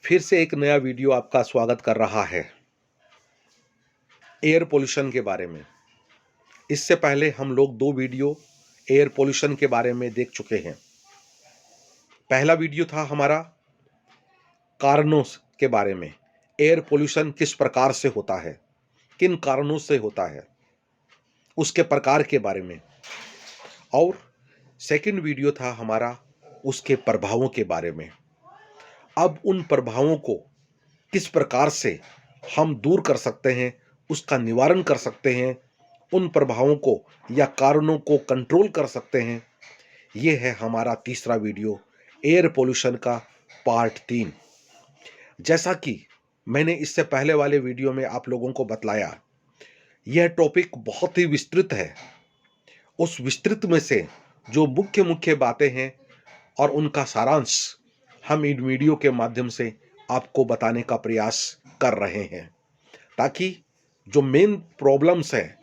फिर से एक नया वीडियो आपका स्वागत कर रहा है एयर पोल्यूशन के बारे में। इससे पहले हम लोग 2 वीडियो एयर पोल्यूशन के बारे में देख चुके हैं। पहला वीडियो था हमारा कारणों के बारे में, एयर पोल्यूशन किस प्रकार से होता है, किन कारणों से होता है, उसके प्रकार के बारे में। और सेकंड वीडियो था हमारा उसके प्रभावों के बारे में। अब उन प्रभावों को किस प्रकार से हम दूर कर सकते हैं, उसका निवारण कर सकते हैं, उन प्रभावों को या कारणों को कंट्रोल कर सकते हैं। ये है हमारा तीसरा वीडियो एयर पोल्यूशन का पार्ट 3। जैसा कि मैंने इससे पहले वाले वीडियो में आप लोगों को बतलाया, यह टॉपिक बहुत ही विस्तृत है। उस विस्तृत में से जो मुख्य मुख्य बातें हैं और उनका सारांश हम इन वीडियो के माध्यम से आपको बताने का प्रयास कर रहे हैं, ताकि जो मेन प्रॉब्लम्स हैं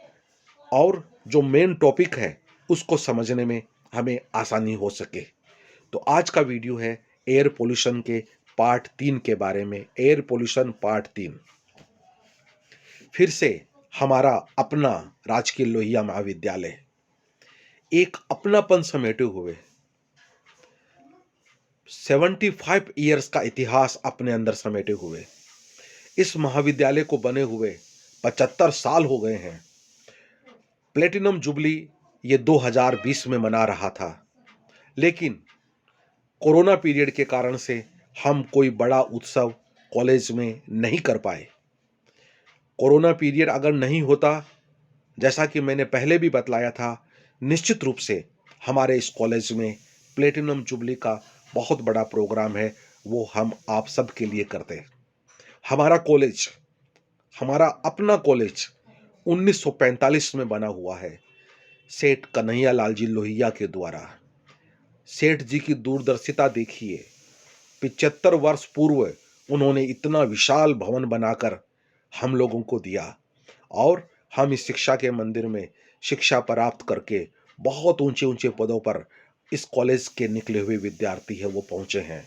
और जो मेन टॉपिक है उसको समझने में हमें आसानी हो सके। तो आज का वीडियो है एयर पोल्यूशन के पार्ट 3 के बारे में। एयर पोल्यूशन पार्ट 3 फिर से हमारा अपना राजकीय लोहिया महाविद्यालय एक अपनापन समेटे हुए 75 ईयर्स का इतिहास अपने अंदर समेटे हुए इस महाविद्यालय को बने हुए 75 साल हो गए हैं। प्लेटिनम जुबली ये 2020 में मना रहा था, लेकिन कोरोना पीरियड के कारण से हम कोई बड़ा उत्सव कॉलेज में नहीं कर पाए। कोरोना पीरियड अगर नहीं होता, जैसा कि मैंने पहले भी बतलाया था, निश्चित रूप से हमारे इस कॉलेज में प्लेटिनम जुबली का बहुत बड़ा प्रोग्राम है, वो हम आप सब के लिए करते हैं। हमारा कॉलेज, हमारा अपना कॉलेज 1945 में बना हुआ है, सेठ कन्हैया लाल जी लोहिया के द्वारा। सेठ जी की दूरदर्शिता देखिए, 75 वर्ष पूर्व उन्होंने इतना विशाल भवन बनाकर हम लोगों को दिया और हम इस शिक्षा के मंदिर में शिक्षा प्राप्त करके बहुत ऊंचे ऊंचे पदों पर इस कॉलेज के निकले हुए विद्यार्थी है वो पहुंचे हैं।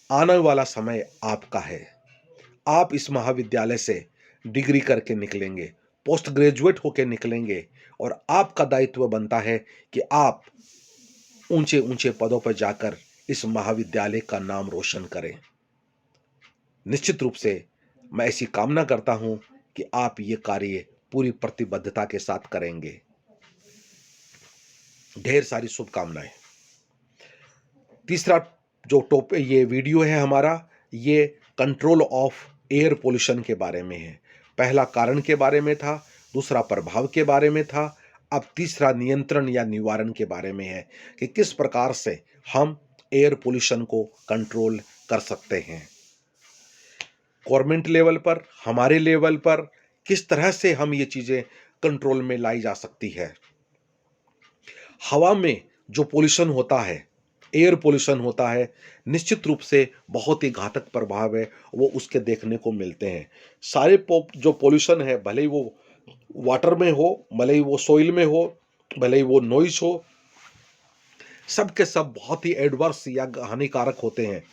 आने वाला समय आपका है। आप इस महाविद्यालय से डिग्री करके निकलेंगे, पोस्ट ग्रेजुएट होकर निकलेंगे और आपका दायित्व बनता है कि आप ऊंचे ऊंचे पदों पर जाकर इस महाविद्यालय का नाम रोशन करें। निश्चित रूप से मैं ऐसी कामना करता हूं कि आप ये कार्य पूरी प्रतिबद्धता के साथ करेंगे। ढेर सारी शुभकामनाएं। तीसरा जो ये वीडियो है हमारा, ये कंट्रोल ऑफ एयर पोल्यूशन के बारे में है। पहला कारण के बारे में था, दूसरा प्रभाव के बारे में था, अब तीसरा नियंत्रण या निवारण के बारे में है कि किस प्रकार से हम एयर पोल्यूशन को कंट्रोल कर सकते हैं। गवर्नमेंट लेवल पर, हमारे लेवल पर किस तरह से हम ये चीज़ें कंट्रोल में लाई जा सकती है। हवा में जो पोल्यूशन होता है, एयर पोल्यूशन होता है, निश्चित रूप से बहुत ही घातक प्रभाव है वो उसके देखने को मिलते हैं। सारे जो पोल्यूशन है, भले ही वो वाटर में हो, भले ही वो सॉइल में हो, भले ही वो नॉइज हो, सब के सब बहुत ही एडवर्स या हानिकारक होते हैं।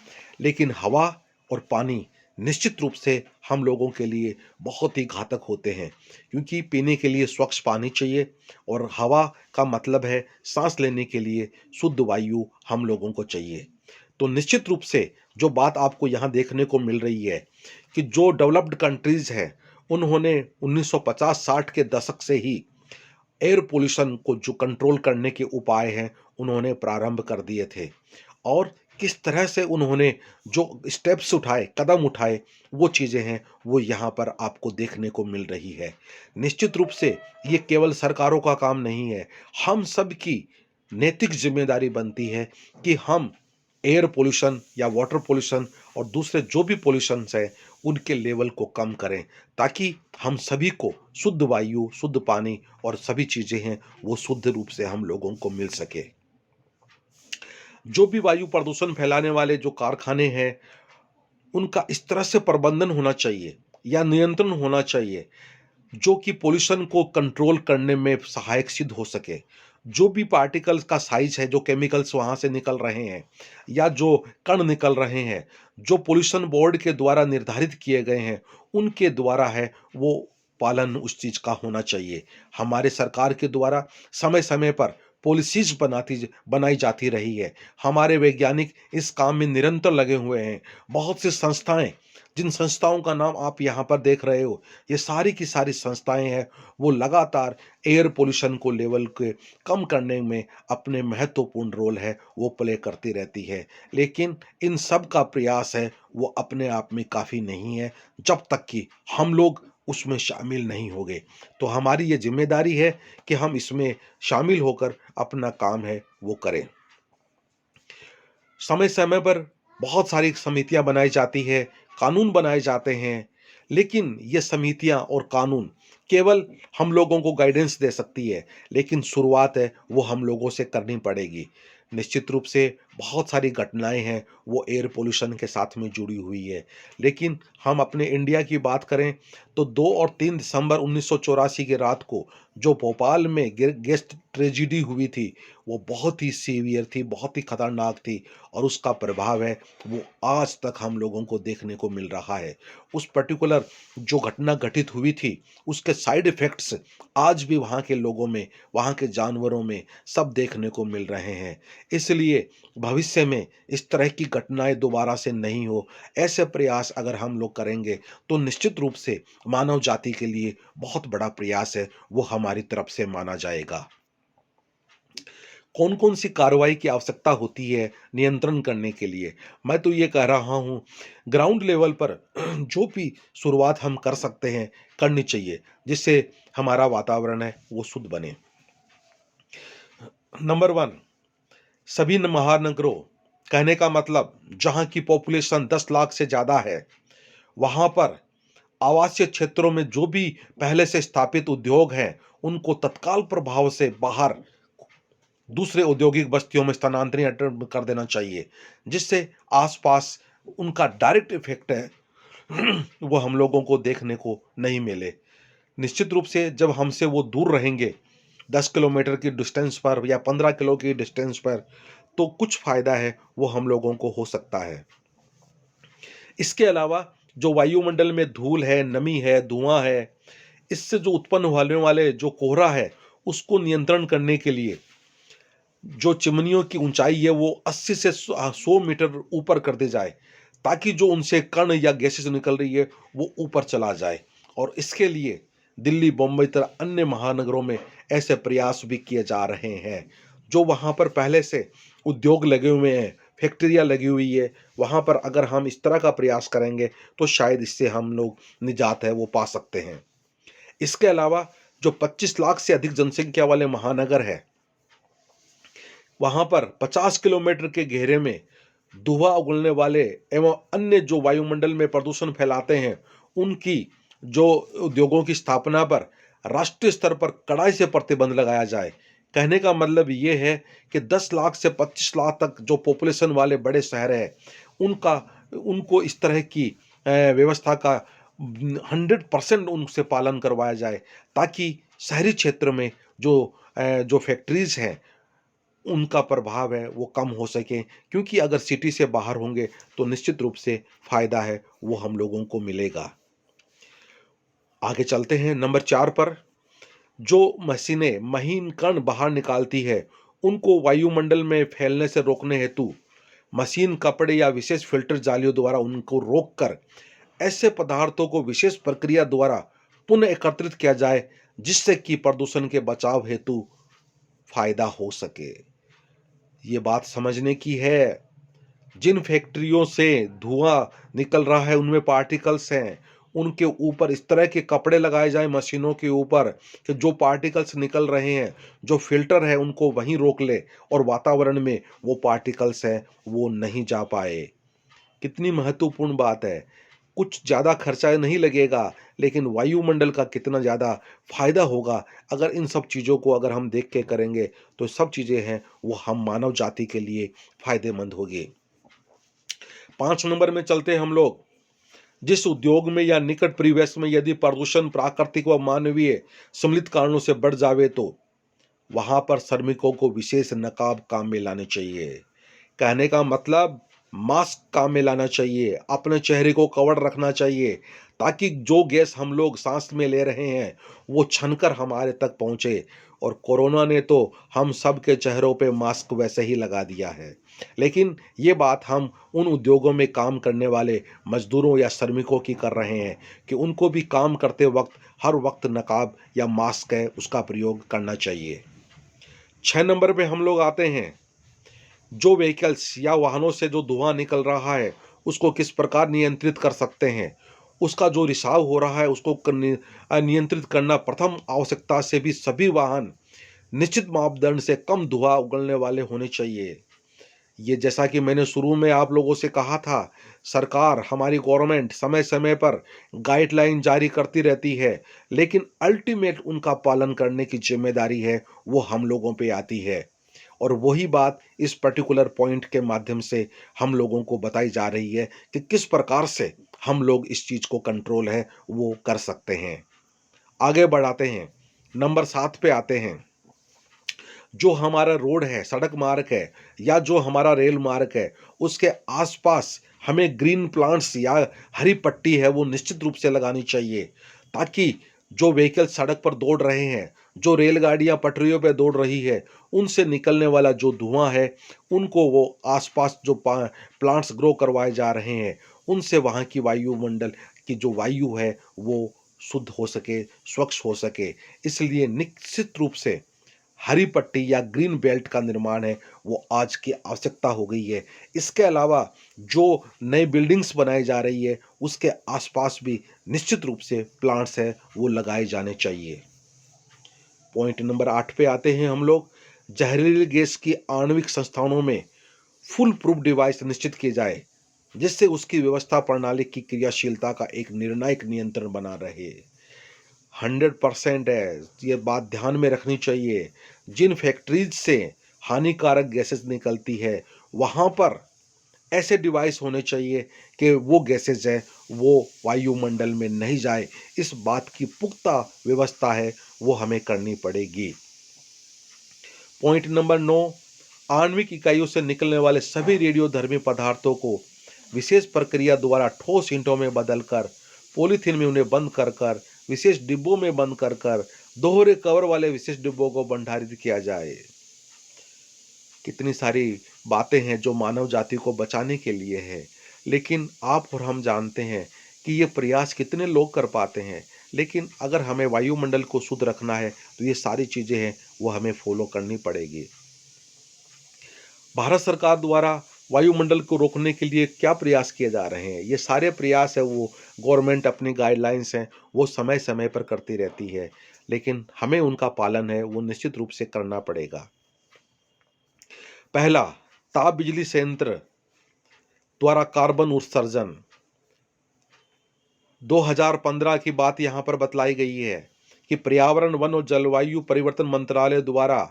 लेकिन हवा और पानी निश्चित रूप से हम लोगों के लिए बहुत ही घातक होते हैं, क्योंकि पीने के लिए स्वच्छ पानी चाहिए और हवा का मतलब है सांस लेने के लिए शुद्ध वायु हम लोगों को चाहिए। तो निश्चित रूप से जो बात आपको यहाँ देखने को मिल रही है कि जो डेवलप्ड कंट्रीज हैं, उन्होंने 1950-60 के दशक से ही एयर पोल्यूशन को जो कंट्रोल करने के उपाय हैं उन्होंने प्रारंभ कर दिए थे और किस तरह से उन्होंने जो स्टेप्स उठाए, कदम उठाए, वो चीज़ें हैं वो यहाँ पर आपको देखने को मिल रही है। निश्चित रूप से ये केवल सरकारों का काम नहीं है, हम सब की नैतिक जिम्मेदारी बनती है कि हम एयर पोल्यूशन या वाटर पोल्यूशन और दूसरे जो भी पोल्यूशंस हैं उनके लेवल को कम करें, ताकि हम सभी को शुद्ध वायु, शुद्ध पानी और सभी चीज़ें हैं वो शुद्ध रूप से हम लोगों को मिल सके। जो भी वायु प्रदूषण फैलाने वाले जो कारखाने हैं, उनका इस तरह से प्रबंधन होना चाहिए या नियंत्रण होना चाहिए जो कि पोल्यूशन को कंट्रोल करने में सहायक सिद्ध हो सके। जो भी पार्टिकल्स का साइज है, जो केमिकल्स वहाँ से निकल रहे हैं या जो कण निकल रहे हैं, जो पोल्यूशन बोर्ड के द्वारा निर्धारित किए गए हैं, उनके द्वारा है वो पालन उस चीज़ का होना चाहिए। हमारे सरकार के द्वारा समय-समय पर पॉलिसीज़ बनाई जाती रही है। हमारे वैज्ञानिक इस काम में निरंतर लगे हुए हैं। बहुत सी संस्थाएँ, जिन संस्थाओं का नाम आप यहाँ पर देख रहे हो, ये सारी की सारी संस्थाएँ हैं, वो लगातार एयर पॉल्यूशन को लेवल के कम करने में अपने महत्वपूर्ण रोल है वो प्ले करती रहती है। लेकिन इन सब का प्रयास है वो अपने आप में काफ़ी नहीं है, जब तक कि हम लोग उसमें शामिल नहीं होंगे। तो हमारी ये ज़िम्मेदारी है कि हम इसमें शामिल होकर अपना काम है वो करें। समय-समय पर बहुत सारी समितियाँ बनाई जाती है, कानून बनाए जाते हैं, लेकिन ये समितियाँ और कानून केवल हम लोगों को गाइडेंस दे सकती है, लेकिन शुरुआत है वो हम लोगों से करनी पड़ेगी। निश्चित रूप से बहुत सारी घटनाएँ हैं वो एयर पॉल्यूशन के साथ में जुड़ी हुई है, लेकिन हम अपने इंडिया की बात करें तो 2 और 3 दिसंबर 1984 की रात को जो भोपाल में गैस ट्रेजेडी हुई थी, वो बहुत ही सीवियर थी, बहुत ही खतरनाक थी और उसका प्रभाव है वो आज तक हम लोगों को देखने को मिल रहा है। उस पर्टिकुलर जो घटना घटित हुई थी, उसके साइड इफ़ेक्ट्स आज भी वहाँ के लोगों में, वहाँ के जानवरों में सब देखने को मिल रहे हैं। इसलिए भविष्य में इस तरह की घटनाएँ दोबारा से नहीं हो, ऐसे प्रयास अगर हम लोग करेंगे, तो निश्चित रूप से मानव जाति के लिए बहुत बड़ा प्रयास है, वो हमारी तरफ से माना जाएगा। कौन-कौन सी कार्रवाई की आवश्यकता होती है नियंत्रण करने के लिए? मैं तो ये कह रहा हूँ, ग्राउंड लेवल पर जो भी शुरुआत हम कर सकते हैं, करनी चाहिए, जिससे हमारा वातावरण है वो शुद्ध बने। नंबर 1, सभी महानगरों, कहने का मतलब जहाँ की पॉपुलेशन 10 लाख से ज़्यादा है, वहाँ पर आवासीय क्षेत्रों में जो भी पहले से स्थापित उद्योग हैं, उनको तत्काल प्रभाव से बाहर दूसरे औद्योगिक बस्तियों में स्थानांतरित कर देना चाहिए, जिससे आसपास उनका डायरेक्ट इफ़ेक्ट है वो हम लोगों को देखने को नहीं मिले। निश्चित रूप से जब हमसे वो दूर रहेंगे 10 किलोमीटर की डिस्टेंस पर या 15 किलो की डिस्टेंस पर, तो कुछ फ़ायदा है वो हम लोगों को हो सकता है। इसके अलावा जो वायुमंडल में धूल है, नमी है, धुआँ है, इससे जो उत्पन्न होने वाले जो कोहरा है, उसको नियंत्रण करने के लिए जो चिमनियों की ऊंचाई है वो 80 से 100 मीटर ऊपर कर दी जाए, ताकि जो उनसे कण या गैसेस निकल रही है वो ऊपर चला जाए। और इसके लिए दिल्ली, बम्बई तरह अन्य महानगरों में ऐसे प्रयास भी किए जा रहे हैं। जो वहाँ पर पहले से उद्योग लगे हुए हैं, फैक्ट्रियाँ लगी हुई है, वहाँ पर अगर हम इस तरह का प्रयास करेंगे तो शायद इससे हम लोग निजात है वो पा सकते हैं। इसके अलावा जो 25 लाख से अधिक जनसंख्या वाले महानगर है, वहाँ पर 50 किलोमीटर के घेरे में धुआं उगलने वाले एवं अन्य जो वायुमंडल में प्रदूषण फैलाते हैं, उनकी जो उद्योगों की स्थापना पर राष्ट्रीय स्तर पर कड़ाई से प्रतिबंध लगाया जाए। कहने का मतलब ये है कि 10 लाख से 25 लाख तक जो पॉपुलेशन वाले बड़े शहर हैं, उनका उनको इस तरह की व्यवस्था का 100% उनसे पालन करवाया जाए, ताकि शहरी क्षेत्र में जो फैक्ट्रीज़ हैं, उनका प्रभाव है वो कम हो सके, क्योंकि अगर सिटी से बाहर होंगे तो निश्चित रूप से फ़ायदा है वो हम लोगों को मिलेगा। आगे चलते हैं नंबर 4 पर। जो मशीनें महीन कण बाहर निकालती है, उनको वायुमंडल में फैलने से रोकने हेतु मशीन कपड़े या विशेष फ़िल्टर जालियों द्वारा उनको रोककर ऐसे पदार्थों को विशेष प्रक्रिया द्वारा पुनः एकत्रित किया जाए, जिससे कि प्रदूषण के बचाव हेतु फ़ायदा हो सके। ये बात समझने की है। जिन फैक्ट्रियों से धुआं निकल रहा है, उनमें पार्टिकल्स हैं, उनके ऊपर इस तरह के कपड़े लगाए जाएँ मशीनों के ऊपर कि जो पार्टिकल्स निकल रहे हैं, जो फ़िल्टर है उनको वहीं रोक ले और वातावरण में वो पार्टिकल्स हैं वो नहीं जा पाए। कितनी महत्वपूर्ण बात है। कुछ ज़्यादा खर्चा नहीं लगेगा, लेकिन वायुमंडल का कितना ज़्यादा फ़ायदा होगा अगर इन सब चीज़ों को अगर हम देख के करेंगे, तो सब चीज़ें हैं वो हम मानव जाति के लिए फ़ायदेमंद होगी। 5 नंबर में चलते हैं हम लोग। जिस उद्योग में या निकट परिवेश में यदि प्रदूषण प्राकृतिक व मानवीय सम्मिलित कारणों से बढ़ जावे, तो वहाँ पर श्रमिकों को विशेष नकाब काम में लाने चाहिए। कहने का मतलब मास्क काम में लाना चाहिए, अपने चेहरे को कवर रखना चाहिए, ताकि जो गैस हम लोग सांस में ले रहे हैं वो छनकर हमारे तक पहुँचे। और कोरोना ने तो हम सब के चेहरों पे मास्क वैसे ही लगा दिया है। लेकिन ये बात हम उन उद्योगों में काम करने वाले मजदूरों या श्रमिकों की कर रहे हैं कि उनको भी काम करते वक्त हर वक्त नकाब या मास्क है उसका प्रयोग करना चाहिए। 6 नंबर पे हम लोग आते हैं, जो व्हीकल्स या वाहनों से जो धुआं निकल रहा है उसको किस प्रकार नियंत्रित कर सकते हैं। उसका जो रिसाव हो रहा है उसको नियंत्रित करना प्रथम आवश्यकता से भी सभी वाहन निश्चित मापदंड से कम धुआं उगलने वाले होने चाहिए। ये जैसा कि मैंने शुरू में आप लोगों से कहा था, सरकार हमारी गवर्नमेंट समय समय पर गाइडलाइन जारी करती रहती है, लेकिन अल्टीमेट उनका पालन करने की जिम्मेदारी है वो हम लोगों पे आती है। और वही बात इस पर्टिकुलर पॉइंट के माध्यम से हम लोगों को बताई जा रही है कि किस प्रकार से हम लोग इस चीज़ को कंट्रोल है वो कर सकते हैं। आगे बढ़ाते हैं, नंबर 7 पे आते हैं। जो हमारा रोड है, सड़क मार्ग है या जो हमारा रेल मार्ग है, उसके आसपास हमें ग्रीन प्लांट्स या हरी पट्टी है वो निश्चित रूप से लगानी चाहिए, ताकि जो व्हीकल सड़क पर दौड़ रहे हैं, जो रेलगाड़ियां पटरियों पर दौड़ रही है, उनसे निकलने वाला जो धुआं है उनको वो आसपास जो प्लांट्स ग्रो करवाए जा रहे हैं उनसे वहाँ की वायुमंडल की जो वायु है वो शुद्ध हो सके, स्वच्छ हो सके। इसलिए निश्चित रूप से हरी पट्टी या ग्रीन बेल्ट का निर्माण है वो आज की आवश्यकता हो गई है। इसके अलावा जो नई बिल्डिंग्स बनाई जा रही है उसके आसपास भी निश्चित रूप से प्लांट्स है वो लगाए जाने चाहिए। पॉइंट नंबर 8 पे आते हैं हम लोग, जहरीली गैस की आणविक संस्थानों में फुल प्रूफ डिवाइस निश्चित किए जाए, जिससे उसकी व्यवस्था प्रणाली की क्रियाशीलता का एक निर्णायक नियंत्रण बना रहे। 100% है, ये बात ध्यान में रखनी चाहिए। जिन फैक्ट्रीज से हानिकारक गैसेस निकलती है वहाँ पर ऐसे डिवाइस होने चाहिए कि वो गैसेस है वो वायुमंडल में नहीं जाए। इस बात की पुख्ता व्यवस्था है वो हमें करनी पड़ेगी। पॉइंट नंबर 9, आणविक इकाइयों से निकलने वाले सभी रेडियोधर्मी पदार्थों को विशेष प्रक्रिया द्वारा ठोस ईंटों में बदलकर पॉलीथीन में उन्हें बंद कर कर विशेष डिब्बों में बंद कर कर दोहरे कवर वाले विशेष डिब्बों को भंडारित किया जाए। कितनी सारी बातें हैं जो मानव जाति को बचाने के लिए है, लेकिन आप और हम जानते हैं कि ये प्रयास कितने लोग कर पाते हैं। लेकिन अगर हमें वायुमंडल को शुद्ध रखना है तो ये सारी चीज़ें हैं वो हमें फॉलो करनी पड़ेगी। भारत सरकार द्वारा वायुमंडल को रोकने के लिए क्या प्रयास किए जा रहे हैं, ये सारे प्रयास है वो गवर्नमेंट अपनी गाइडलाइंस हैं वो समय समय पर करती रहती है, लेकिन हमें उनका पालन है वो निश्चित रूप से करना पड़ेगा। पहला, ताप बिजली संयंत्र द्वारा कार्बन उत्सर्जन 2015 की बात यहाँ पर बतलाई गई है कि पर्यावरण, वन और जलवायु परिवर्तन मंत्रालय द्वारा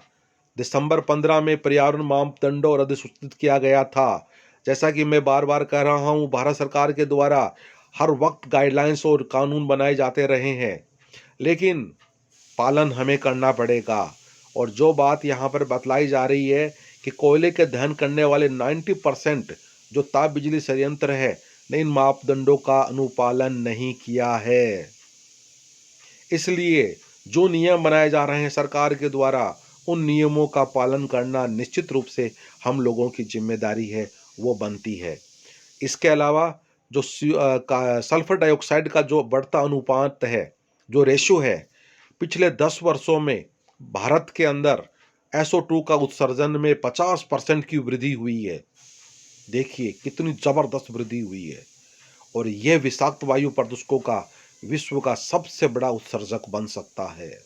दिसंबर 15 में पर्यावरण मापदंडों और अधिसूचित किया गया था। जैसा कि मैं बार बार कह रहा हूँ, भारत सरकार के द्वारा हर वक्त गाइडलाइंस और कानून बनाए जाते रहे हैं, लेकिन पालन हमें करना पड़ेगा। और जो बात यहाँ पर बतलाई जा रही है कि कोयले के दहन करने वाले 90% जो ताप बिजली संयंत्र है ने इन मापदंडों का अनुपालन नहीं किया है। इसलिए जो नियम बनाए जा रहे हैं सरकार के द्वारा उन नियमों का पालन करना निश्चित रूप से हम लोगों की जिम्मेदारी है वो बनती है। इसके अलावा जो सल्फर डाइऑक्साइड का जो बढ़ता अनुपात है, जो रेशो है, पिछले 10 वर्षों में भारत के अंदर SO2 का उत्सर्जन में 50% की वृद्धि हुई है। देखिए कितनी जबरदस्त वृद्धि हुई है। और यह विषाक्त वायु प्रदूषकों का विश्व का सबसे बड़ा उत्सर्जक बन सकता है।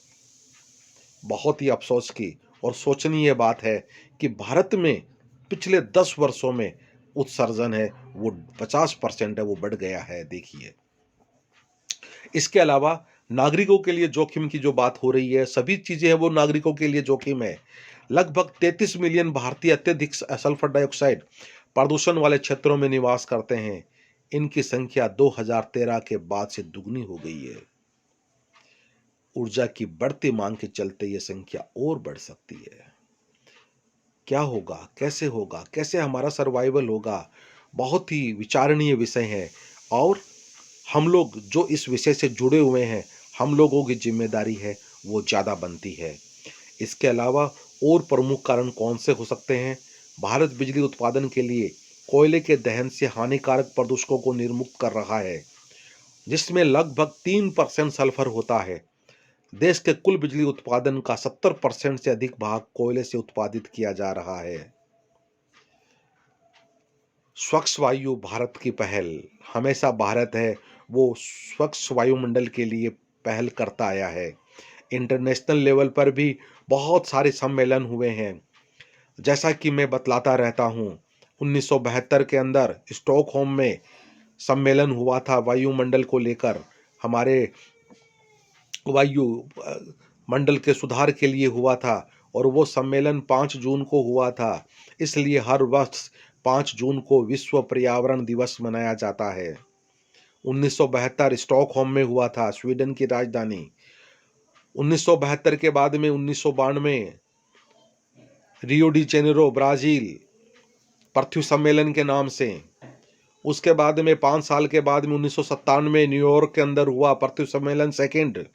बहुत ही अफसोस की और सोचनीय बात है कि भारत में पिछले 10 वर्षों में उत्सर्जन है वो 50% है वो बढ़ गया है। देखिए, इसके अलावा नागरिकों के लिए जोखिम की जो बात हो रही है, सभी चीज़ें हैं वो नागरिकों के लिए जोखिम है। लगभग 33 मिलियन भारतीय अत्यधिक सल्फर डाइऑक्साइड प्रदूषण वाले क्षेत्रों में निवास करते हैं। इनकी संख्या 2013 के बाद से दुगनी हो गई है। ऊर्जा की बढ़ती मांग के चलते ये संख्या और बढ़ सकती है। क्या होगा, कैसे होगा, कैसे हमारा सर्वाइवल होगा, बहुत ही विचारणीय विषय है। और हम लोग जो इस विषय से जुड़े हुए हैं, हम लोगों की जिम्मेदारी है वो ज़्यादा बनती है। इसके अलावा और प्रमुख कारण कौन से हो सकते हैं? भारत बिजली उत्पादन के लिए कोयले के दहन से हानिकारक प्रदूषकों को निर्मुक्त कर रहा है, जिसमें लगभग 3% सल्फर होता है। देश के कुल बिजली उत्पादन का 70% से अधिक भाग कोयले से उत्पादित किया जा रहा है। स्वच्छ वायु भारत की पहल, हमेशा भारत है वो स्वच्छ वायुमंडल के लिए पहल करता आया है। इंटरनेशनल लेवल पर भी बहुत सारे सम्मेलन हुए हैं। जैसा कि मैं बतलाता रहता हूँ, 1972 के अंदर स्टॉकहोम में सम्मेलन हुआ था वायुमंडल को लेकर। हमारे वायु मंडल के सुधार के लिए हुआ था, और वो सम्मेलन 5 जून को हुआ था। इसलिए हर वर्ष 5 जून को विश्व पर्यावरण दिवस मनाया जाता है। 1972 स्टॉकहोम में हुआ था, स्वीडन की राजधानी। 1972 के बाद में 1992 रियो डी जेनेरो ब्राजील, पृथ्वी सम्मेलन के नाम से। उसके बाद में 5 साल के बाद में 1997 न्यूयॉर्क के अंदर हुआ पृथ्वी सम्मेलन सेकेंड।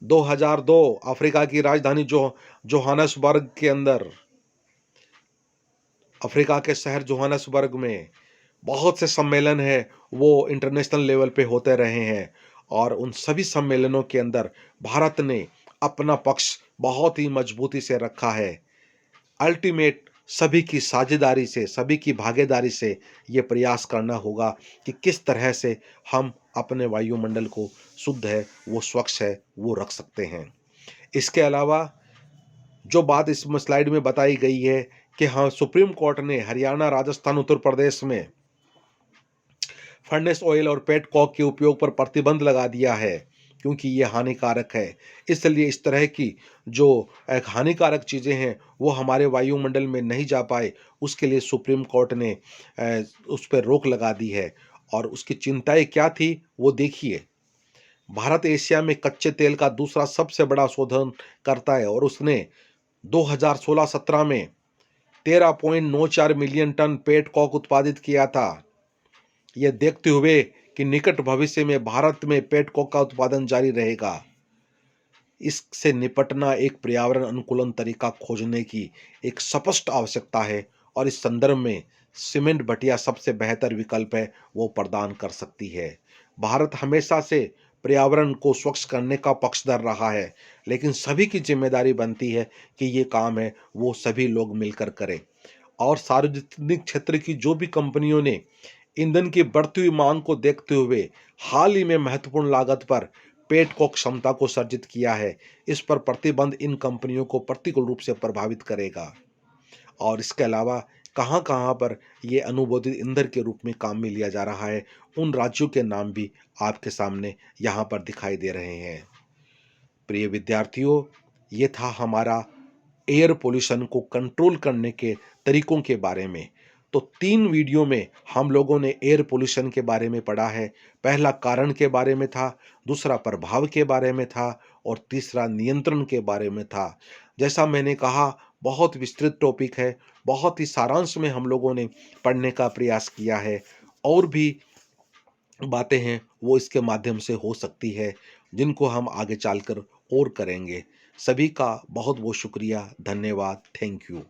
2002 अफ्रीका की राजधानी जोहानसबर्ग के अंदर, अफ्रीका के शहर जोहानसबर्ग में बहुत से सम्मेलन हैं, वो इंटरनेशनल लेवल पे होते रहे हैं। और उन सभी सम्मेलनों के अंदर भारत ने अपना पक्ष बहुत ही मजबूती से रखा है। अल्टीमेट सभी की साझेदारी से, सभी की भागीदारी से ये प्रयास करना होगा कि किस तरह से हम अपने वायुमंडल को शुद्ध है, वो स्वच्छ है, वो रख सकते हैं। इसके अलावा जो बात इस स्लाइड में बताई गई है कि हाँ, सुप्रीम कोर्ट ने हरियाणा, राजस्थान, उत्तर प्रदेश में फर्नेस ऑयल और पेट कोक के उपयोग पर प्रतिबंध लगा दिया है, क्योंकि ये हानिकारक है। इसलिए इस तरह की जो एक हानिकारक चीज़ें हैं वो हमारे वायुमंडल में नहीं जा पाए, उसके लिए सुप्रीम कोर्ट ने उस पर रोक लगा दी है। और उसकी चिंताएं क्या थी वो देखिए। भारत एशिया में कच्चे तेल का दूसरा सबसे बड़ा शोधन करता है, और उसने 2016-17 में 13.94 मिलियन टन पेट कोक उत्पादित किया था। यह देखते हुए कि निकट भविष्य में भारत में पेट कोक का उत्पादन जारी रहेगा, इससे निपटना एक पर्यावरण अनुकूलन तरीका खोजने की एक स्पष्ट आवश्यकता है। और इस संदर्भ में सीमेंट भट्टियां सबसे बेहतर विकल्प है, वो प्रदान कर सकती है। भारत हमेशा से पर्यावरण को स्वच्छ करने का पक्षधर रहा है, लेकिन सभी की जिम्मेदारी बनती है कि ये काम है वो सभी लोग मिलकर करें। और सार्वजनिक क्षेत्र की जो भी कंपनियों ने ईंधन की बढ़ती हुई मांग को देखते हुए हाल ही में महत्वपूर्ण लागत पर पेट कोक क्षमता को सर्जित किया है, इस पर प्रतिबंध इन कंपनियों को प्रतिकूल रूप से प्रभावित करेगा। और इसके अलावा कहां कहां पर यह अनुमोदित ईंधन के रूप में काम में लिया जा रहा है, उन राज्यों के नाम भी आपके सामने यहां पर दिखाई दे रहे हैं। प्रिय विद्यार्थियों, ये था हमारा एयर पोल्यूशन को कंट्रोल करने के तरीकों के बारे में। तो 3 वीडियो में हम लोगों ने एयर पोल्यूशन के बारे में पढ़ा है। पहला कारण के बारे में था, दूसरा प्रभाव के बारे में था, और तीसरा नियंत्रण के बारे में था। जैसा मैंने कहा, बहुत विस्तृत टॉपिक है, बहुत ही सारांश में हम लोगों ने पढ़ने का प्रयास किया है। और भी बातें हैं वो इसके माध्यम से हो सकती है, जिनको हम आगे चलकर और करेंगे। सभी का बहुत बहुत शुक्रिया, धन्यवाद, थैंक यू।